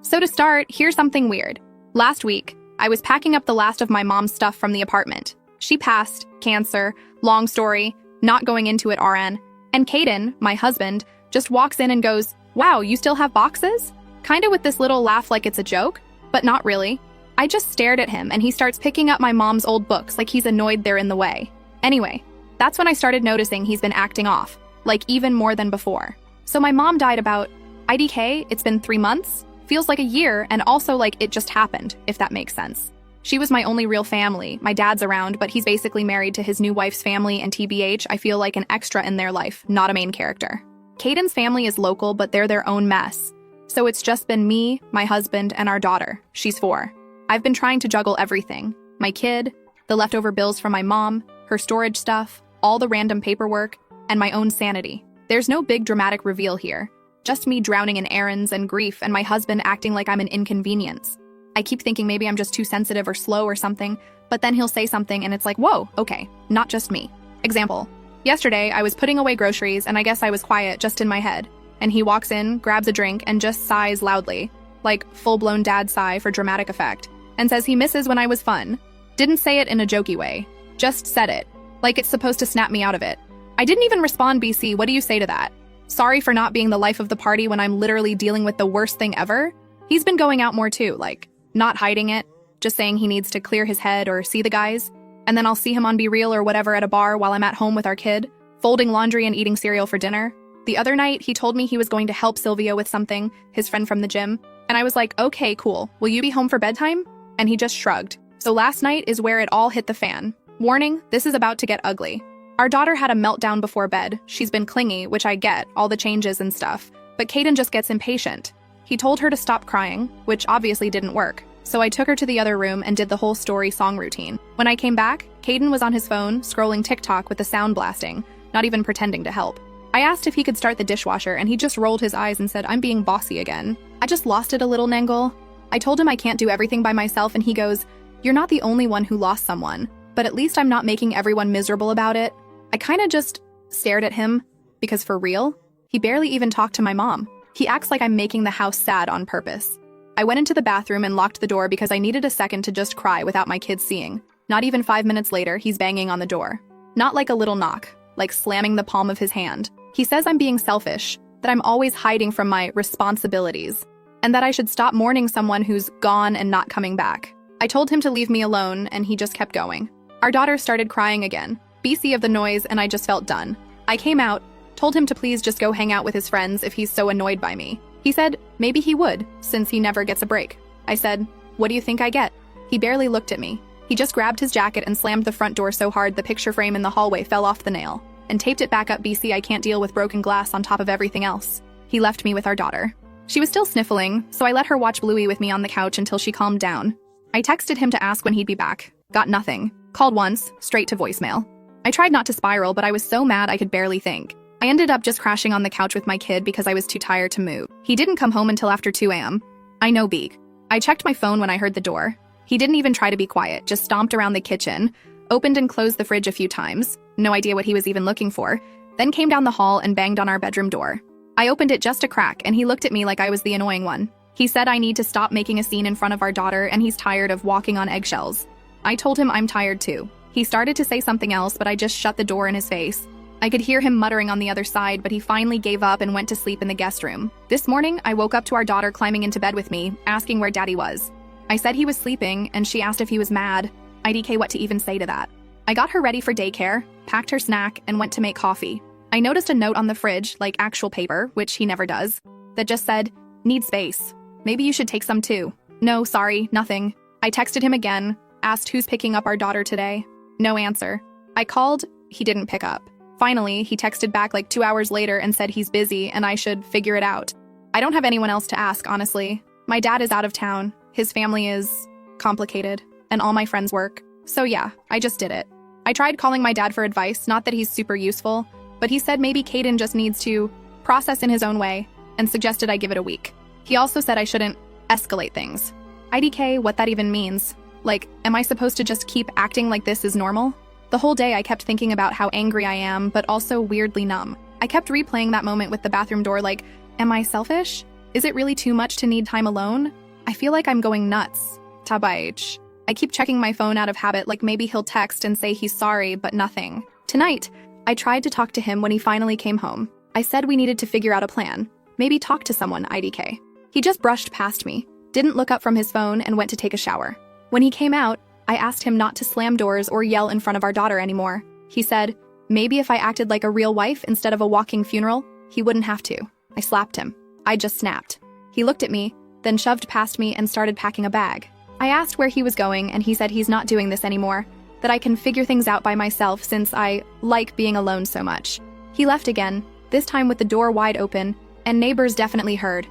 So to start, here's something weird. Last week, I was packing up the last of my mom's stuff from the apartment. She passed, cancer, long story, not going into it RN. And Caden, my husband, just walks in and goes, "Wow, you still have boxes?" Kinda with this little laugh like it's a joke, but not really. I just stared at him and he starts picking up my mom's old books like he's annoyed they're in the way. Anyway, that's when I started noticing he's been acting off, like even more than before. So my mom died about, IDK, it's been 3 months? Feels like a year, and also like it just happened, if that makes sense. She was my only real family. My dad's around, but he's basically married to his new wife's family, and TBH, I feel like an extra in their life, not a main character. Caden's family is local, but they're their own mess. So it's just been me, my husband, and our daughter. She's 4. I've been trying to juggle everything. My kid, the leftover bills from my mom, her storage stuff, all the random paperwork, and my own sanity. There's no big dramatic reveal here. Just me drowning in errands and grief and my husband acting like I'm an inconvenience. I keep thinking maybe I'm just too sensitive or slow or something, but then he'll say something and it's like, whoa, okay, not just me. Example, yesterday I was putting away groceries and I guess I was quiet just in my head. And he walks in, grabs a drink, and just sighs loudly, like full-blown dad sigh for dramatic effect, and says he misses when I was fun. Didn't say it in a jokey way, just said it, like it's supposed to snap me out of it. I didn't even respond, BC, what do you say to that? Sorry for not being the life of the party when I'm literally dealing with the worst thing ever? He's been going out more too, like, not hiding it, just saying he needs to clear his head or see the guys, and then I'll see him on Be Real or whatever at a bar while I'm at home with our kid, folding laundry and eating cereal for dinner. The other night, he told me he was going to help Silvio with something, his friend from the gym, and I was like, okay, cool, will you be home for bedtime? And he just shrugged. So last night is where it all hit the fan. Warning, this is about to get ugly. Our daughter had a meltdown before bed. She's been clingy, which I get, all the changes and stuff. But Caden just gets impatient. He told her to stop crying, which obviously didn't work. So I took her to the other room and did the whole story song routine. When I came back, Caden was on his phone, scrolling TikTok with the sound blasting, not even pretending to help. I asked if he could start the dishwasher and he just rolled his eyes and said, "I'm being bossy again." I just lost it a little, Nangle. I told him I can't do everything by myself and he goes, "You're not the only one who lost someone, but at least I'm not making everyone miserable about it." I kinda just stared at him, because for real, he barely even talked to my mom. He acts like I'm making the house sad on purpose. I went into the bathroom and locked the door because I needed a second to just cry without my kids seeing. Not even 5 minutes later, he's banging on the door. Not like a little knock, like slamming the palm of his hand. He says I'm being selfish, that I'm always hiding from my responsibilities, and that I should stop mourning someone who's gone and not coming back. I told him to leave me alone, and he just kept going. Our daughter started crying again. BC of the noise, and I just felt done. I came out, told him to please just go hang out with his friends if he's so annoyed by me. He said maybe he would, since he never gets a break. I said, "What do you think I get?" He barely looked at me. He just grabbed his jacket and slammed the front door so hard the picture frame in the hallway fell off the nail, and taped it back up. BC, I can't deal with broken glass on top of everything else. He left me with our daughter. She was still sniffling, so I let her watch Bluey with me on the couch until she calmed down. I texted him to ask when he'd be back. Got nothing. Called once, straight to voicemail. I tried not to spiral, but I was so mad I could barely think. I ended up just crashing on the couch with my kid because I was too tired to move. He didn't come home until after 2 a.m. I know, Beak. I checked my phone when I heard the door. He didn't even try to be quiet, just stomped around the kitchen, opened and closed the fridge a few times, no idea what he was even looking for, then came down the hall and banged on our bedroom door. I opened it just a crack, and he looked at me like I was the annoying one. He said I need to stop making a scene in front of our daughter and he's tired of walking on eggshells. I told him I'm tired too. He started to say something else, but I just shut the door in his face. I could hear him muttering on the other side, but he finally gave up and went to sleep in the guest room. This morning, I woke up to our daughter climbing into bed with me, asking where Daddy was. I said he was sleeping, and she asked if he was mad. IDK, what to even say to that. I got her ready for daycare, packed her snack, and went to make coffee. I noticed a note on the fridge, like actual paper, which he never does, that just said, "Need space. Maybe you should take some too." No, sorry, nothing. I texted him again, asked who's picking up our daughter today. No answer. I called, he didn't pick up. Finally, he texted back like 2 hours later and said he's busy and I should figure it out. I don't have anyone else to ask, honestly. My dad is out of town, his family is complicated, and all my friends work. So yeah, I just did it. I tried calling my dad for advice, not that he's super useful, but he said maybe Caden just needs to process in his own way and suggested I give it a week. He also said I shouldn't escalate things. IDK, what that even means. Like, am I supposed to just keep acting like this is normal? The whole day I kept thinking about how angry I am, but also weirdly numb. I kept replaying that moment with the bathroom door like, am I selfish? Is it really too much to need time alone? I feel like I'm going nuts. Tabaich. I keep checking my phone out of habit, like maybe he'll text and say he's sorry, but nothing. Tonight, I tried to talk to him when he finally came home. I said we needed to figure out a plan. Maybe talk to someone, IDK. He just brushed past me, didn't look up from his phone, and went to take a shower. When he came out, I asked him not to slam doors or yell in front of our daughter anymore. He said, maybe if I acted like a real wife instead of a walking funeral, he wouldn't have to. I slapped him. I just snapped. He looked at me, then shoved past me and started packing a bag. I asked where he was going, and he said he's not doing this anymore, that I can figure things out by myself since I like being alone so much. He left again, this time with the door wide open, and neighbors definitely heard.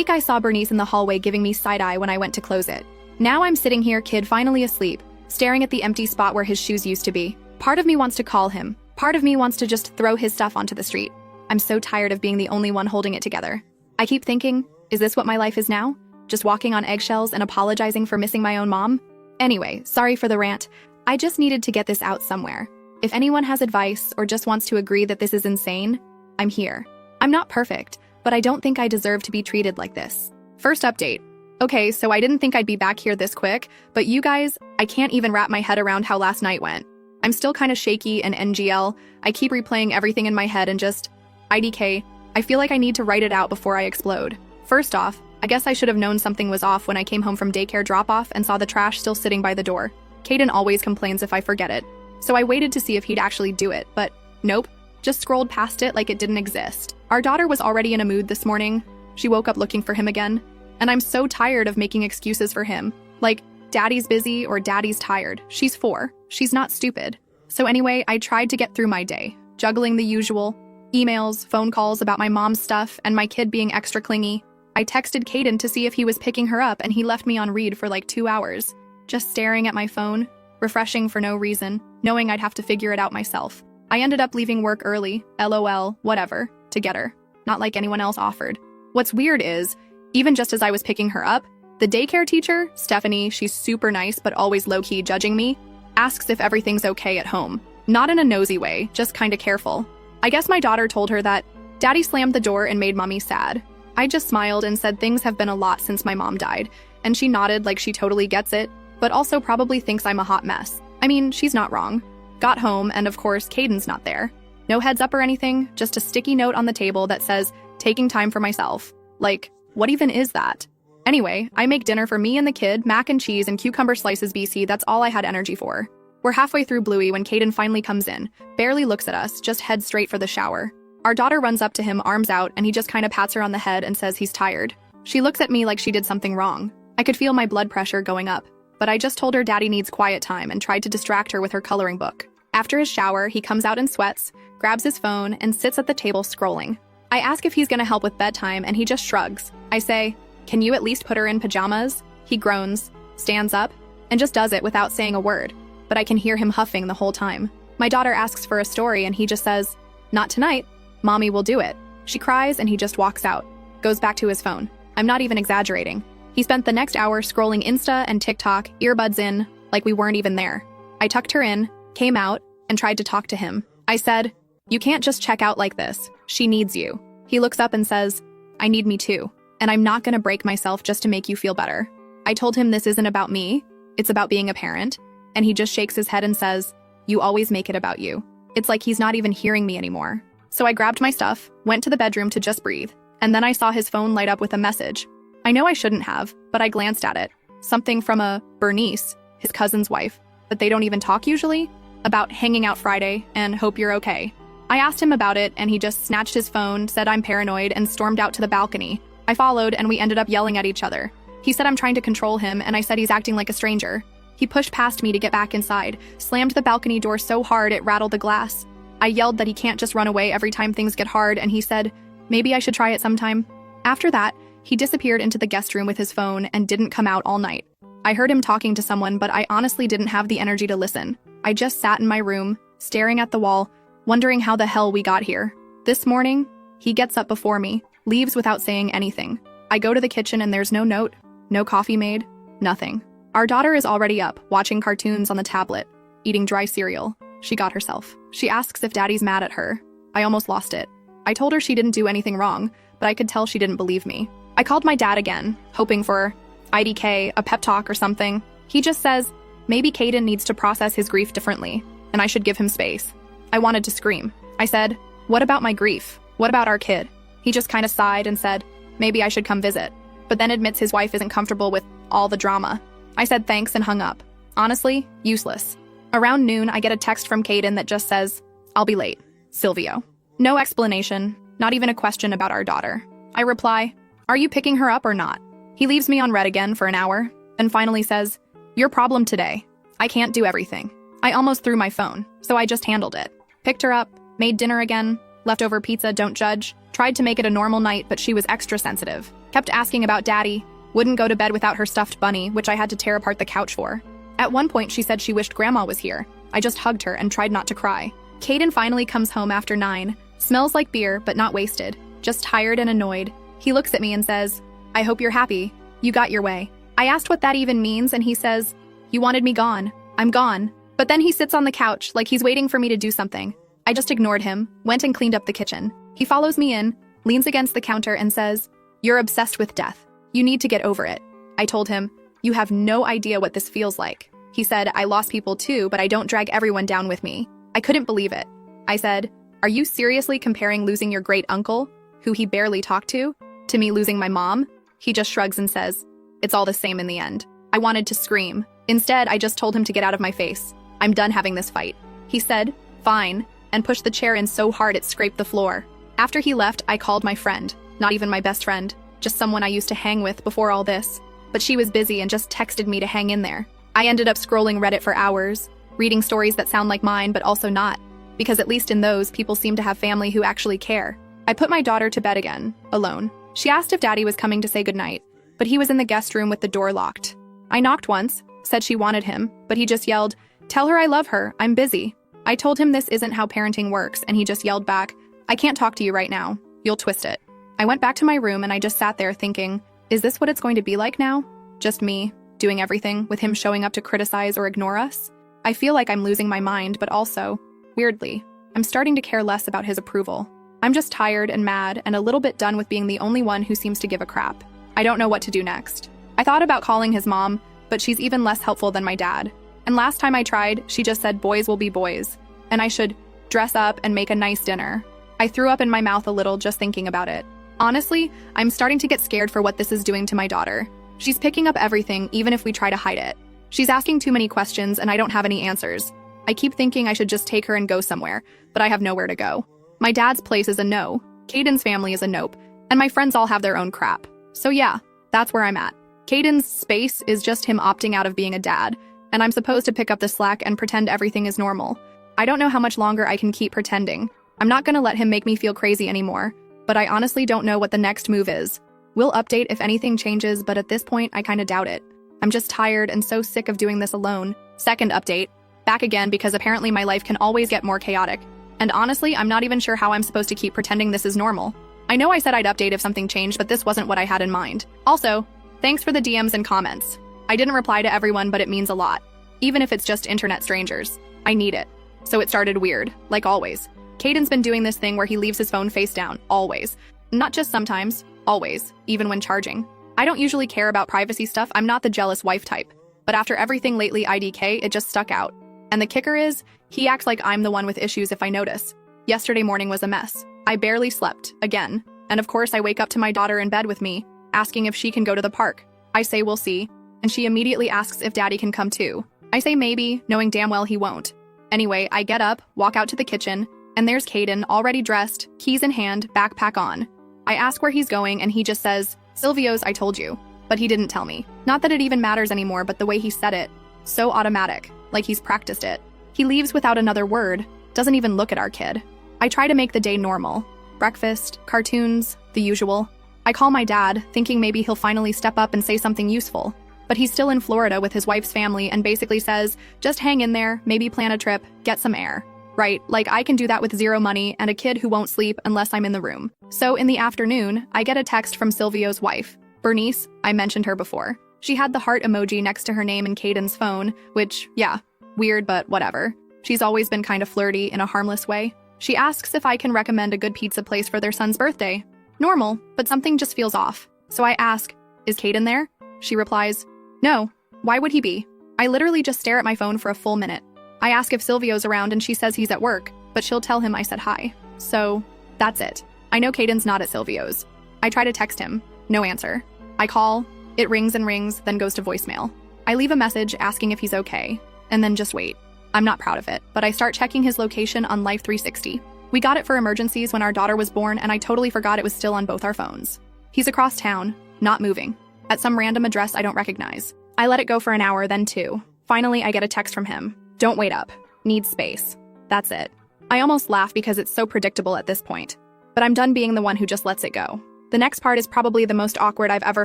I saw Bernice in the hallway giving me side-eye when I went to close it. Now I'm sitting here, kid finally asleep, staring at the empty spot where his shoes used to be. Part of me wants to call him. Part of me wants to just throw his stuff onto the street. I'm so tired of being the only one holding it together. I keep thinking, is this what my life is now? Just walking on eggshells and apologizing for missing my own mom? Anyway, sorry for the rant. I just needed to get this out somewhere. If anyone has advice or just wants to agree that this is insane, I'm here. I'm not perfect, but I don't think I deserve to be treated like this. First update. Okay, so I didn't think I'd be back here this quick, but you guys, I can't even wrap my head around how last night went. I'm still kind of shaky and NGL. I keep replaying everything in my head and just, IDK, I feel like I need to write it out before I explode. First off, I guess I should have known something was off when I came home from daycare drop-off and saw the trash still sitting by the door. Caden always complains if I forget it. So I waited to see if he'd actually do it, but nope, just scrolled past it like it didn't exist. Our daughter was already in a mood this morning. She woke up looking for him again, and I'm so tired of making excuses for him. Like, daddy's busy or daddy's tired. She's 4. She's not stupid. So anyway, I tried to get through my day, juggling the usual, emails, phone calls about my mom's stuff, and my kid being extra clingy. I texted Caden to see if he was picking her up, and he left me on read for like 2 hours, just staring at my phone, refreshing for no reason, knowing I'd have to figure it out myself. I ended up leaving work early, LOL, whatever, to get her. Not like anyone else offered. What's weird is, even just as I was picking her up, the daycare teacher, Stephanie, she's super nice but always low-key judging me, asks if everything's okay at home. Not in a nosy way, just kinda careful. I guess my daughter told her that daddy slammed the door and made mommy sad. I just smiled and said things have been a lot since my mom died, and she nodded like she totally gets it, but also probably thinks I'm a hot mess. I mean, she's not wrong. Got home, and of course, Caden's not there. No heads up or anything, just a sticky note on the table that says, taking time for myself. Like, what even is that? Anyway, I make dinner for me and the kid, mac and cheese and cucumber slices BC, that's all I had energy for. We're halfway through Bluey when Caden finally comes in, barely looks at us, just heads straight for the shower. Our daughter runs up to him, arms out, and he just kinda pats her on the head and says he's tired. She looks at me like she did something wrong. I could feel my blood pressure going up, but I just told her daddy needs quiet time and tried to distract her with her coloring book. After his shower, he comes out in sweats, grabs his phone, and sits at the table scrolling. I ask if he's gonna help with bedtime, and he just shrugs. I say, can you at least put her in pajamas? He groans, stands up, and just does it without saying a word, but I can hear him huffing the whole time. My daughter asks for a story, and he just says, not tonight. Mommy will do it. She cries, and he just walks out, goes back to his phone. I'm not even exaggerating. He spent the next hour scrolling Insta and TikTok, earbuds in, like we weren't even there. I tucked her in, came out, and tried to talk to him. I said, you can't just check out like this. She needs you. He looks up and says, I need me too, and I'm not gonna break myself just to make you feel better. I told him this isn't about me, it's about being a parent, and he just shakes his head and says, you always make it about you. It's like he's not even hearing me anymore. So I grabbed my stuff, went to the bedroom to just breathe, and then I saw his phone light up with a message. I know I shouldn't have, but I glanced at it. Something from a Bernice, his cousin's wife, but they don't even talk usually, about hanging out Friday and hope you're okay. I asked him about it, and he just snatched his phone, said I'm paranoid, and stormed out to the balcony. I followed, and we ended up yelling at each other. He said I'm trying to control him, and I said he's acting like a stranger. He pushed past me to get back inside, slammed the balcony door so hard it rattled the glass. I yelled that he can't just run away every time things get hard, and he said, maybe I should try it sometime. After that, he disappeared into the guest room with his phone and didn't come out all night. I heard him talking to someone, but I honestly didn't have the energy to listen. I just sat in my room, staring at the wall, wondering how the hell we got here. This morning, he gets up before me, leaves without saying anything. I go to the kitchen and there's no note, no coffee made, nothing. Our daughter is already up, watching cartoons on the tablet, eating dry cereal. She got herself. She asks if daddy's mad at her. I almost lost it. I told her she didn't do anything wrong, but I could tell she didn't believe me. I called my dad again, hoping for IDK, a pep talk or something. He just says, maybe Caden needs to process his grief differently, and I should give him space. I wanted to scream. I said, what about my grief? What about our kid? He just kind of sighed and said, maybe I should come visit, but then admits his wife isn't comfortable with all the drama. I said thanks and hung up. Honestly, useless. Around noon, I get a text from Caden that just says, I'll be late. Silvio. No explanation, not even a question about our daughter. I reply, are you picking her up or not? He leaves me on red again for an hour, and finally says, your problem today. I can't do everything. I almost threw my phone, so I just handled it. Picked her up, made dinner again, leftover pizza, don't judge, tried to make it a normal night, but she was extra sensitive. Kept asking about daddy, wouldn't go to bed without her stuffed bunny, which I had to tear apart the couch for. At one point, she said she wished grandma was here. I just hugged her and tried not to cry. Caden finally comes home after 9, smells like beer, but not wasted, just tired and annoyed. He looks at me and says, I hope you're happy. You got your way. I asked what that even means, and he says, you wanted me gone. I'm gone. But then he sits on the couch like he's waiting for me to do something. I just ignored him, went and cleaned up the kitchen. He follows me in, leans against the counter and says, you're obsessed with death. You need to get over it. I told him, you have no idea what this feels like. He said, I lost people too, but I don't drag everyone down with me. I couldn't believe it. I said, are you seriously comparing losing your great uncle, who he barely talked to me losing my mom? He just shrugs and says, it's all the same in the end. I wanted to scream. Instead, I just told him to get out of my face. I'm done having this fight. He said, fine, and pushed the chair in so hard it scraped the floor. After he left, I called my friend, not even my best friend, just someone I used to hang with before all this. But she was busy and just texted me to hang in there. I ended up scrolling Reddit for hours, reading stories that sound like mine but also not, because at least in those, people seem to have family who actually care. I put my daughter to bed again, alone. She asked if daddy was coming to say goodnight, but he was in the guest room with the door locked. I knocked once, said she wanted him, but he just yelled, tell her I love her, I'm busy. I told him this isn't how parenting works, and he just yelled back, I can't talk to you right now, you'll twist it. I went back to my room and I just sat there thinking, is this what it's going to be like now? Just me, doing everything, with him showing up to criticize or ignore us? I feel like I'm losing my mind, but also, weirdly, I'm starting to care less about his approval. I'm just tired and mad and a little bit done with being the only one who seems to give a crap. I don't know what to do next. I thought about calling his mom, but she's even less helpful than my dad. And last time I tried, she just said boys will be boys, and I should dress up and make a nice dinner. I threw up in my mouth a little just thinking about it. Honestly, I'm starting to get scared for what this is doing to my daughter. She's picking up everything, even if we try to hide it. She's asking too many questions and I don't have any answers. I keep thinking I should just take her and go somewhere, but I have nowhere to go. My dad's place is a no, Caden's family is a nope, and my friends all have their own crap. So yeah, that's where I'm at. Caden's space is just him opting out of being a dad, and I'm supposed to pick up the slack and pretend everything is normal. I don't know how much longer I can keep pretending. I'm not gonna let him make me feel crazy anymore, but I honestly don't know what the next move is. We'll update if anything changes, but at this point, I kinda doubt it. I'm just tired and so sick of doing this alone. Second update. Back again because apparently my life can always get more chaotic. And honestly, I'm not even sure how I'm supposed to keep pretending this is normal. I know I said I'd update if something changed, but this wasn't what I had in mind. Also, thanks for the DMs and comments. I didn't reply to everyone, but it means a lot. Even if it's just internet strangers. I need it. So it started weird, like always. Caden's been doing this thing where he leaves his phone face down, always. Not just sometimes, always, even when charging. I don't usually care about privacy stuff, I'm not the jealous wife type. But after everything lately IDK, it just stuck out. And the kicker is, he acts like I'm the one with issues if I notice. Yesterday morning was a mess. I barely slept, again. And of course I wake up to my daughter in bed with me, asking if she can go to the park. I say we'll see, and she immediately asks if daddy can come too. I say maybe, knowing damn well he won't. Anyway, I get up, walk out to the kitchen, and there's Caden, already dressed, keys in hand, backpack on. I ask where he's going and he just says, Silvio's, I told you. But he didn't tell me. Not that it even matters anymore, but the way he said it. So automatic, like he's practiced it. He leaves without another word, doesn't even look at our kid. I try to make the day normal. Breakfast, cartoons, the usual. I call my dad, thinking maybe he'll finally step up and say something useful. But he's still in Florida with his wife's family and basically says, just hang in there, maybe plan a trip, get some air. Right, like I can do that with zero money and a kid who won't sleep unless I'm in the room. So in the afternoon, I get a text from Silvio's wife, Bernice. I mentioned her before. She had the heart emoji next to her name in Caden's phone, which, yeah, weird but whatever. She's always been kind of flirty in a harmless way. She asks if I can recommend a good pizza place for their son's birthday. Normal, but something just feels off. So I ask, is Caden there? She replies, no, why would he be? I literally just stare at my phone for a full minute. I ask if Silvio's around and she says he's at work, but she'll tell him I said hi. So, that's it. I know Caden's not at Silvio's. I try to text him, no answer. I call, it rings and rings, then goes to voicemail. I leave a message asking if he's okay, and then just wait. I'm not proud of it, but I start checking his location on Life 360. We got it for emergencies when our daughter was born, and I totally forgot it was still on both our phones. He's across town, not moving, at some random address I don't recognize. I let it go for an hour, then 2. Finally, I get a text from him. Don't wait up. Need space. That's it. I almost laugh because it's so predictable at this point. But I'm done being the one who just lets it go. The next part is probably the most awkward I've ever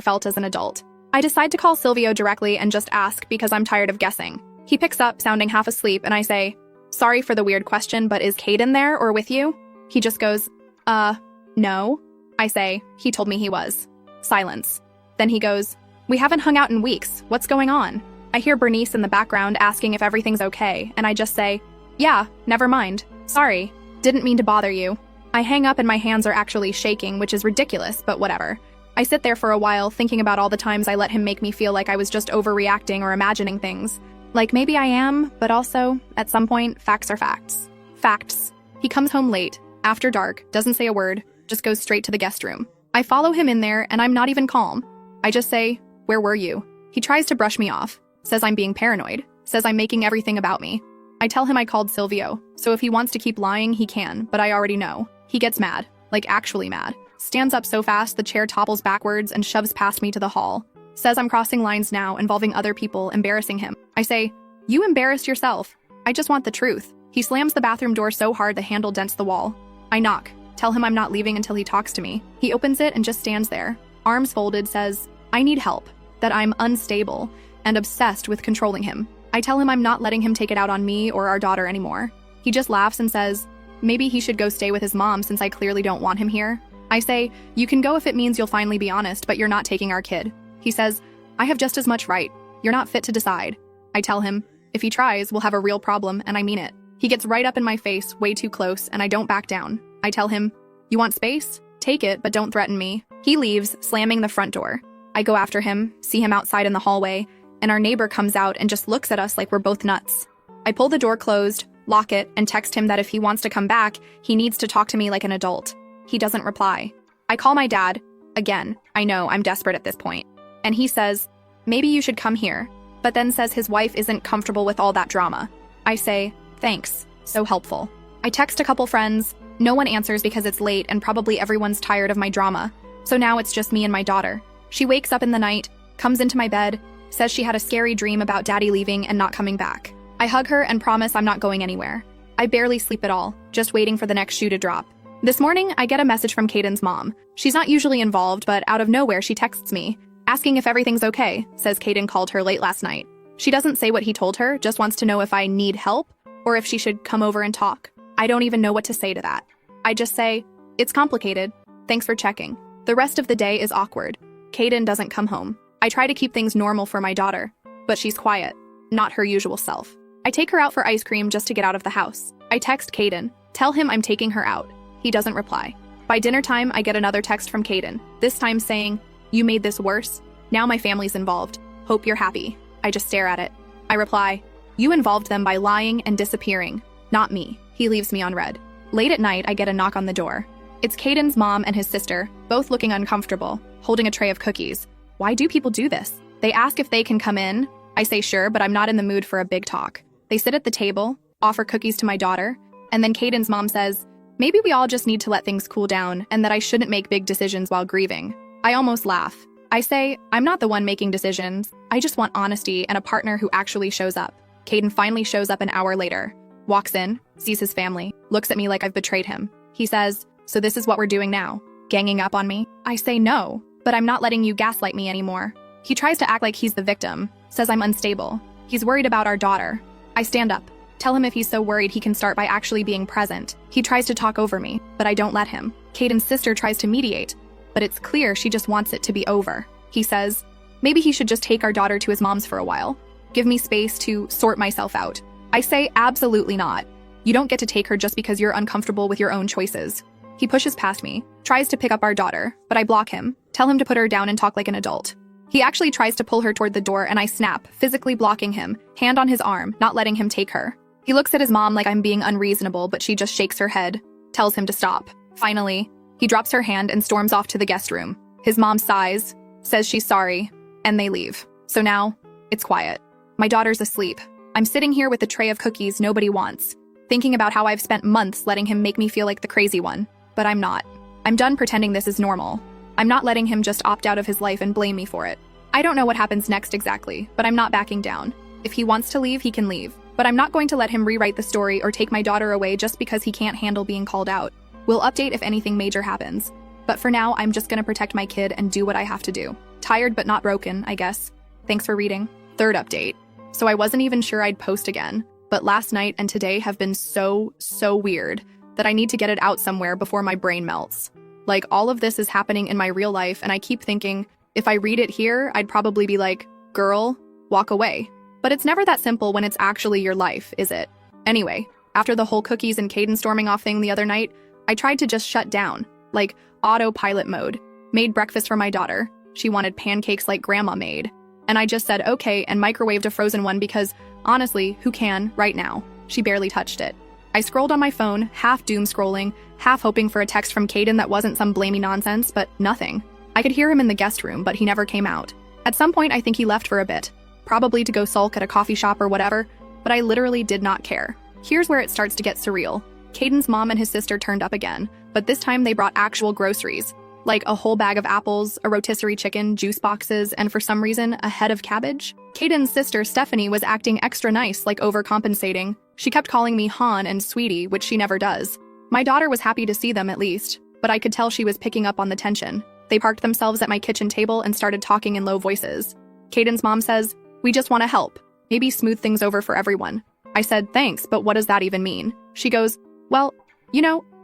felt as an adult. I decide to call Silvio directly and just ask because I'm tired of guessing. He picks up, sounding half asleep, and I say, sorry for the weird question, but is Caden there or with you? He just goes, no. I say, he told me he was. Silence. Then he goes, we haven't hung out in weeks. What's going on? I hear Bernice in the background asking if everything's okay, and I just say, yeah, never mind. Sorry. Didn't mean to bother you. I hang up and my hands are actually shaking, which is ridiculous, but whatever. I sit there for a while thinking about all the times I let him make me feel like I was just overreacting or imagining things. Like maybe I am, but also, at some point, facts are facts. Facts. He comes home late, after dark, doesn't say a word, just goes straight to the guest room. I follow him in there and I'm not even calm. I just say, where were you? He tries to brush me off, says I'm being paranoid, says I'm making everything about me. I tell him I called Silvio, so if he wants to keep lying, he can, but I already know. He gets mad, like actually mad. Stands up so fast the chair topples backwards and shoves past me to the hall. Says I'm crossing lines now involving other people, embarrassing him. I say, you embarrassed yourself. I just want the truth. He slams the bathroom door so hard the handle dents the wall. I knock, tell him I'm not leaving until he talks to me. He opens it and just stands there. Arms folded, says, I need help, that I'm unstable and obsessed with controlling him. I tell him I'm not letting him take it out on me or our daughter anymore. He just laughs and says, maybe he should go stay with his mom since I clearly don't want him here. I say, you can go if it means you'll finally be honest, but you're not taking our kid. He says, I have just as much right. You're not fit to decide. I tell him, if he tries, we'll have a real problem, and I mean it. He gets right up in my face, way too close, and I don't back down. I tell him, you want space? Take it, but don't threaten me. He leaves, slamming the front door. I go after him, see him outside in the hallway, and our neighbor comes out and just looks at us like we're both nuts. I pull the door closed, lock it, and text him that if he wants to come back, he needs to talk to me like an adult. He doesn't reply. I call my dad. Again, I know I'm desperate at this point. And he says, maybe you should come here, but then says his wife isn't comfortable with all that drama. I say, thanks, so helpful. I text a couple friends. No one answers because it's late and probably everyone's tired of my drama. So now it's just me and my daughter. She wakes up in the night, comes into my bed, says she had a scary dream about daddy leaving and not coming back. I hug her and promise I'm not going anywhere. I barely sleep at all, just waiting for the next shoe to drop. This morning, I get a message from Caden's mom. She's not usually involved, but out of nowhere she texts me, asking if everything's okay, says Caden called her late last night. She doesn't say what he told her, just wants to know if I need help, or if she should come over and talk. I don't even know what to say to that. I just say, it's complicated. Thanks for checking. The rest of the day is awkward. Caden doesn't come home. I try to keep things normal for my daughter, but she's quiet, not her usual self. I take her out for ice cream just to get out of the house. I text Caden, tell him I'm taking her out. He doesn't reply. By dinner time, I get another text from Caden, this time saying, you made this worse. Now my family's involved. Hope you're happy. I just stare at it. I reply, you involved them by lying and disappearing, not me. He leaves me on read. Late at night, I get a knock on the door. It's Caden's mom and his sister, both looking uncomfortable, holding a tray of cookies. Why do people do this? They ask if they can come in. I say sure, but I'm not in the mood for a big talk. They sit at the table, offer cookies to my daughter, and then Caden's mom says, maybe we all just need to let things cool down and that I shouldn't make big decisions while grieving. I almost laugh. I say, I'm not the one making decisions. I just want honesty and a partner who actually shows up. Caden finally shows up an hour later, walks in, sees his family, looks at me like I've betrayed him. He says, so this is what we're doing now? Ganging up on me? I say no, but I'm not letting you gaslight me anymore. He tries to act like he's the victim, says I'm unstable. He's worried about our daughter. I stand up, tell him if he's so worried he can start by actually being present. He tries to talk over me, but I don't let him. Caden's sister tries to mediate, but it's clear she just wants it to be over. He says, maybe he should just take our daughter to his mom's for a while. Give me space to sort myself out. I say absolutely not. You don't get to take her just because you're uncomfortable with your own choices. He pushes past me, tries to pick up our daughter, but I block him. Tell him to put her down and talk like an adult. He actually tries to pull her toward the door and I snap, physically blocking him, hand on his arm, not letting him take her. He looks at his mom like I'm being unreasonable, but she just shakes her head, tells him to stop. Finally, he drops her hand and storms off to the guest room. His mom sighs, says she's sorry, and they leave. So now, it's quiet. My daughter's asleep. I'm sitting here with a tray of cookies nobody wants, thinking about how I've spent months letting him make me feel like the crazy one. But I'm not. I'm done pretending this is normal. I'm not letting him just opt out of his life and blame me for it. I don't know what happens next exactly, but I'm not backing down. If he wants to leave, he can leave. But I'm not going to let him rewrite the story or take my daughter away just because he can't handle being called out. We'll update if anything major happens. But for now, I'm just gonna protect my kid and do what I have to do. Tired but not broken, I guess. Thanks for reading. Third update. So I wasn't even sure I'd post again, but last night and today have been so weird that I need to get it out somewhere before my brain melts. Like, all of this is happening in my real life, and I keep thinking, if I read it here, I'd probably be like, girl, walk away. But it's never that simple when it's actually your life, is it? Anyway, after the whole cookies and Caden storming off thing the other night, I tried to just shut down, like autopilot mode. Made breakfast for my daughter. She wanted pancakes like grandma made. And I just said okay and microwaved a frozen one because, honestly, who can right now? She barely touched it. I scrolled on my phone, half doom scrolling, half hoping for a text from Caden that wasn't some blamey nonsense, but nothing. I could hear him in the guest room, but he never came out. At some point, I think he left for a bit, probably to go sulk at a coffee shop or whatever, but I literally did not care. Here's where it starts to get surreal. Caden's mom and his sister turned up again, but this time they brought actual groceries, like a whole bag of apples, a rotisserie chicken, juice boxes, and for some reason, a head of cabbage. Caden's sister, Stephanie, was acting extra nice, like overcompensating. She kept calling me Han and Sweetie, which she never does. My daughter was happy to see them at least, but I could tell she was picking up on the tension. They parked themselves at my kitchen table and started talking in low voices. Caden's mom says, "We just want to help. Maybe smooth things over for everyone." I said, "Thanks, but what does that even mean?" She goes, "Well,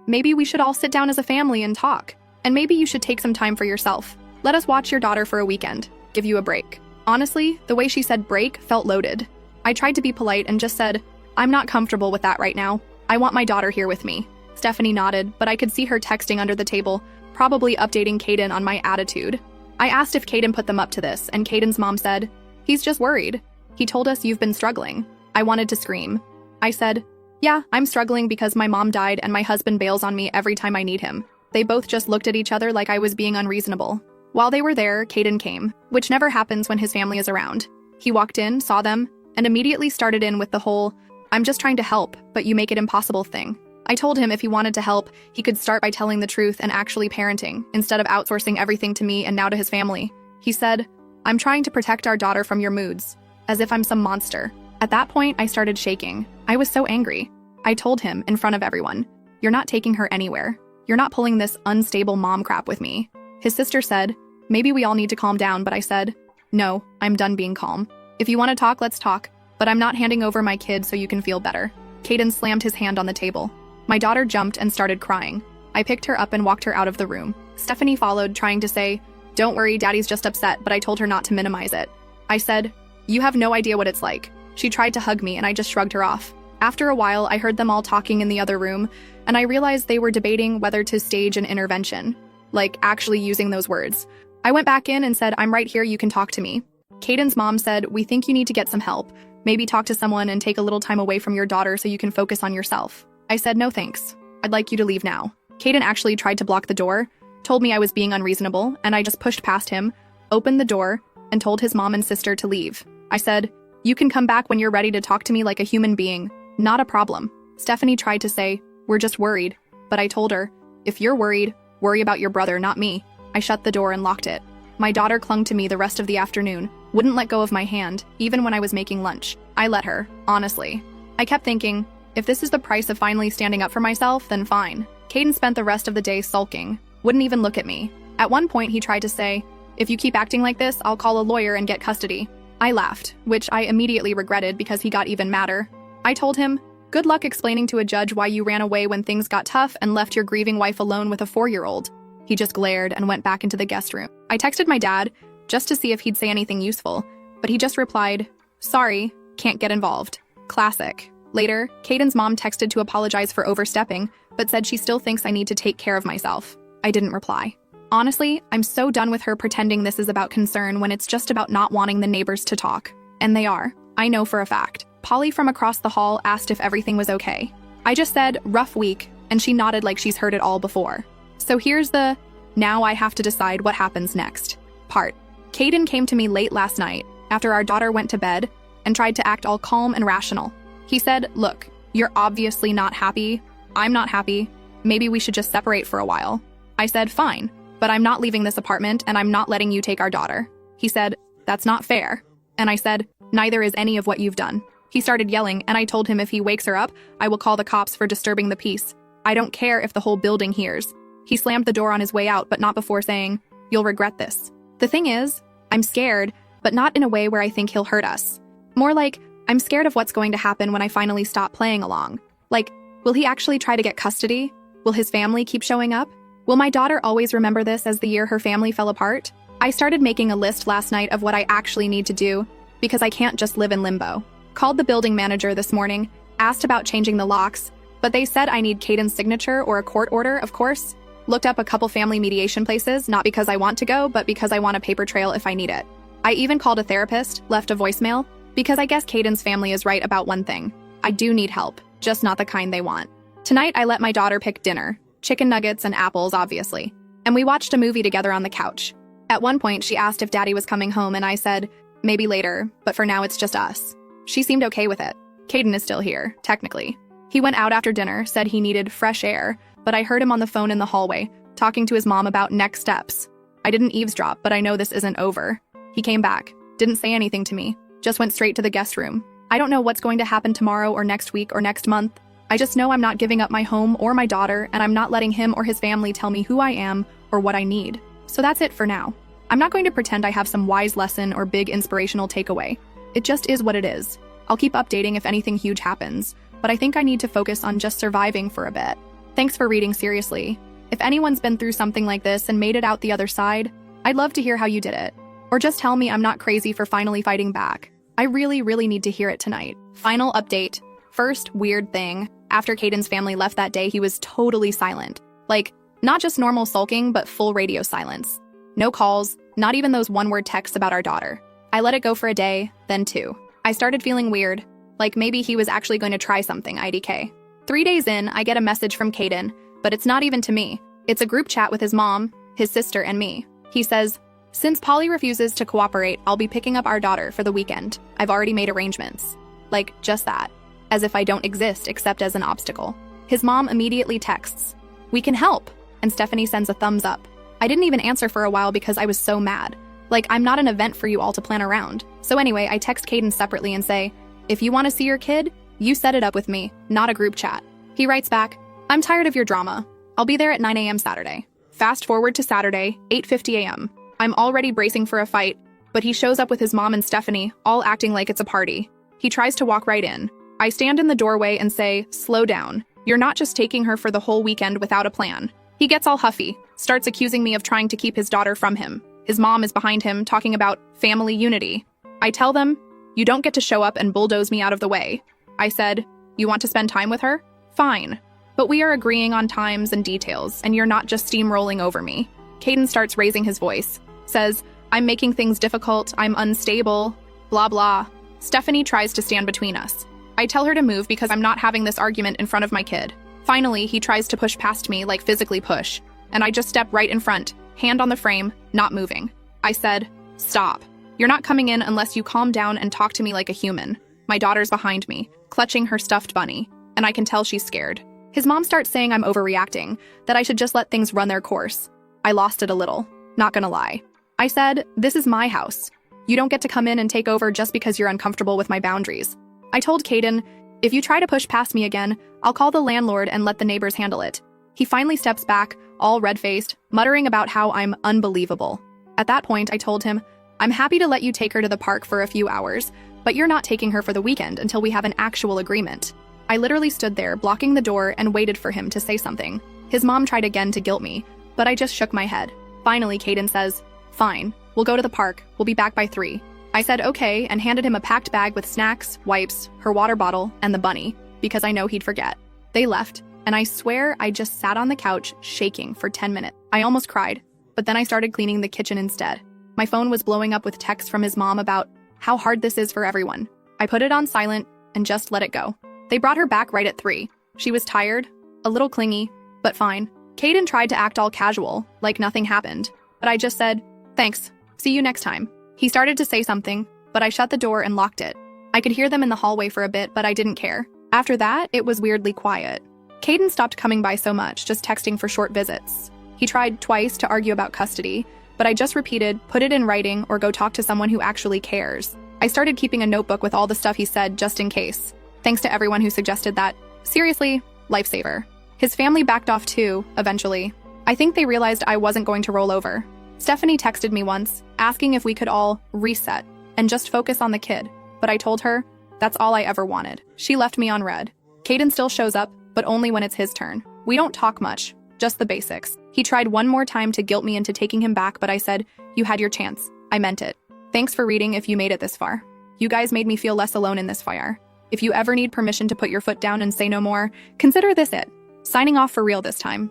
maybe we should all sit down as a family and talk. And maybe you should take some time for yourself. Let us watch your daughter for a weekend. Give you a break." Honestly, the way she said break felt loaded. I tried to be polite and just said, "I'm not comfortable with that right now. I want my daughter here with me." Stephanie nodded, but I could see her texting under the table, probably updating Caden on my attitude. I asked if Caden put them up to this, and Caden's mom said, "He's just worried. He told us you've been struggling." I wanted to scream. I said, "Yeah, I'm struggling because my mom died and my husband bails on me every time I need him." They both just looked at each other like I was being unreasonable. While they were there, Caden came, which never happens when his family is around. He walked in, saw them, and immediately started in with the whole, "I'm just trying to help, but you make it impossible" thing. I told him if he wanted to help, he could start by telling the truth and actually parenting, instead of outsourcing everything to me and now to his family. He said, "I'm trying to protect our daughter from your moods," as if I'm some monster. At that point, I started shaking. I was so angry. I told him, in front of everyone, "You're not taking her anywhere. You're not pulling this unstable mom crap with me." His sister said, "Maybe we all need to calm down," but I said, "No, I'm done being calm. If you want to talk, let's talk, but I'm not handing over my kid so you can feel better." Caden slammed his hand on the table. My daughter jumped and started crying. I picked her up and walked her out of the room. Stephanie followed, trying to say, "Don't worry, Daddy's just upset," but I told her not to minimize it. I said, "You have no idea what it's like." She tried to hug me and I just shrugged her off. After a while, I heard them all talking in the other room, and I realized they were debating whether to stage an intervention, like actually using those words. I went back in and said, "I'm right here, you can talk to me." Caden's mom said, "We think you need to get some help. Maybe talk to someone and take a little time away from your daughter so you can focus on yourself." I said, "No thanks. I'd like you to leave now." Caden actually tried to block the door, told me I was being unreasonable, and I just pushed past him, opened the door, and told his mom and sister to leave. I said, "You can come back when you're ready to talk to me like a human being. Not a problem." Stephanie tried to say, "We're just worried," but I told her, "If you're worried, worry about your brother, not me." I shut the door and locked it. My daughter clung to me the rest of the afternoon, wouldn't let go of my hand, even when I was making lunch. I let her, honestly. I kept thinking, if this is the price of finally standing up for myself, then fine. Caden spent the rest of the day sulking, wouldn't even look at me. At one point, he tried to say, "If you keep acting like this, I'll call a lawyer and get custody." I laughed, which I immediately regretted because he got even madder. I told him, "Good luck explaining to a judge why you ran away when things got tough and left your grieving wife alone with a 4-year-old. He just glared and went back into the guest room. I texted my dad just to see if he'd say anything useful, but he just replied, "Sorry, can't get involved." Classic. Later, Caden's mom texted to apologize for overstepping, but said she still thinks I need to take care of myself. I didn't reply. Honestly, I'm so done with her pretending this is about concern when it's just about not wanting the neighbors to talk. And they are. I know for a fact. Polly from across the hall asked if everything was okay. I just said, rough week, and she nodded like she's heard it all before. So here's the, now I have to decide what happens next part. Caden came to me late last night, after our daughter went to bed, and tried to act all calm and rational. He said, look, you're obviously not happy. I'm not happy. Maybe we should just separate for a while. I said, fine, but I'm not leaving this apartment and I'm not letting you take our daughter. He said, that's not fair. And I said, neither is any of what you've done. He started yelling, and I told him if he wakes her up, I will call the cops for disturbing the peace. I don't care if the whole building hears. He slammed the door on his way out, but not before saying, you'll regret this. The thing is, I'm scared, but not in a way where I think he'll hurt us. More like, I'm scared of what's going to happen when I finally stop playing along. Like, will he actually try to get custody? Will his family keep showing up? Will my daughter always remember this as the year her family fell apart? I started making a list last night of what I actually need to do, because I can't just live in limbo. Called the building manager this morning, asked about changing the locks, but they said I need Caden's signature or a court order, of course. Looked up a couple family mediation places, not because I want to go, but because I want a paper trail if I need it. I even called a therapist, left a voicemail, because I guess Caden's family is right about one thing. I do need help, just not the kind they want. Tonight, I let my daughter pick dinner, chicken nuggets and apples, obviously, and we watched a movie together on the couch. At one point, she asked if Daddy was coming home, and I said, maybe later, but for now it's just us. She seemed okay with it. Caden is still here, technically. He went out after dinner, said he needed fresh air, but I heard him on the phone in the hallway, talking to his mom about next steps. I didn't eavesdrop, but I know this isn't over. He came back, didn't say anything to me, just went straight to the guest room. I don't know what's going to happen tomorrow or next week or next month. I just know I'm not giving up my home or my daughter, and I'm not letting him or his family tell me who I am or what I need. So that's it for now. I'm not going to pretend I have some wise lesson or big inspirational takeaway. It just is what it is. I'll keep updating if anything huge happens, but I think I need to focus on just surviving for a bit. Thanks for reading seriously. If anyone's been through something like this and made it out the other side, I'd love to hear how you did it. Or just tell me I'm not crazy for finally fighting back. I really need to hear it tonight. Final update. First weird thing. After Caden's family left that day, he was totally silent. Like, not just normal sulking, but full radio silence. No calls, not even those one-word texts about our daughter. I let it go for a day, then two. I started feeling weird, like maybe he was actually going to try something, IDK. 3 days in, I get a message from Caden, but it's not even to me. It's a group chat with his mom, his sister, and me. He says, since Polly refuses to cooperate, I'll be picking up our daughter for the weekend. I've already made arrangements. Like, just that. As if I don't exist except as an obstacle. His mom immediately texts, we can help, and Stephanie sends a thumbs up. I didn't even answer for a while because I was so mad. Like, I'm not an event for you all to plan around. So anyway, I text Caden separately and say, if you want to see your kid, you set it up with me, not a group chat. He writes back, I'm tired of your drama. I'll be there at 9 a.m. Saturday. Fast forward to Saturday, 8:50 a.m. I'm already bracing for a fight, but he shows up with his mom and Stephanie, all acting like it's a party. He tries to walk right in. I stand in the doorway and say, slow down. You're not just taking her for the whole weekend without a plan. He gets all huffy, starts accusing me of trying to keep his daughter from him. His mom is behind him, talking about family unity. I tell them, you don't get to show up and bulldoze me out of the way. I said, you want to spend time with her? Fine. But we are agreeing on times and details, and you're not just steamrolling over me. Caden starts raising his voice, says, I'm making things difficult, I'm unstable, blah blah. Stephanie tries to stand between us. I tell her to move because I'm not having this argument in front of my kid. Finally, he tries to push past me, like physically push, and I just step right in front, hand on the frame, not moving. I said, stop. You're not coming in unless you calm down and talk to me like a human. My daughter's behind me, clutching her stuffed bunny, and I can tell she's scared. His mom starts saying I'm overreacting, that I should just let things run their course. I lost it a little, not gonna lie. I said, this is my house. You don't get to come in and take over just because you're uncomfortable with my boundaries. I told Caden, if you try to push past me again, I'll call the landlord and let the neighbors handle it. He finally steps back, all red-faced, muttering about how I'm unbelievable. At that point, I told him, I'm happy to let you take her to the park for a few hours, but you're not taking her for the weekend until we have an actual agreement. I literally stood there, blocking the door, and waited for him to say something. His mom tried again to guilt me, but I just shook my head. Finally, Caden says, fine, we'll go to the park, we'll be back by 3. I said okay and handed him a packed bag with snacks, wipes, her water bottle, and the bunny, because I know he'd forget. They left, and I swear I just sat on the couch shaking for 10 minutes. I almost cried. but then I started cleaning the kitchen instead. My phone was blowing up with texts from his mom about how hard this is for everyone. I put it on silent and just let it go. They brought her back right at 3. She was tired, a little clingy, but fine. Caden tried to act all casual, like nothing happened, but I just said, "Thanks, see you next time." He started to say something, but I shut the door and locked it. I could hear them in the hallway for a bit, but I didn't care. After that, it was weirdly quiet. Caden stopped coming by so much, just texting for short visits. He tried twice to argue about custody, but I just repeated, put it in writing or go talk to someone who actually cares. I started keeping a notebook with all the stuff he said just in case. Thanks to everyone who suggested that. Seriously, lifesaver. His family backed off too, eventually. I think they realized I wasn't going to roll over. Stephanie texted me once, asking if we could all reset and just focus on the kid, but I told her that's all I ever wanted. She left me on red. Caden still shows up, but only when it's his turn. We don't talk much, just the basics. He tried one more time to guilt me into taking him back, but I said, "You had your chance. I meant it. Thanks for reading if you made it this far. You guys made me feel less alone in this fire. If you ever need permission to put your foot down and say no more, consider this it. Signing off for real this time."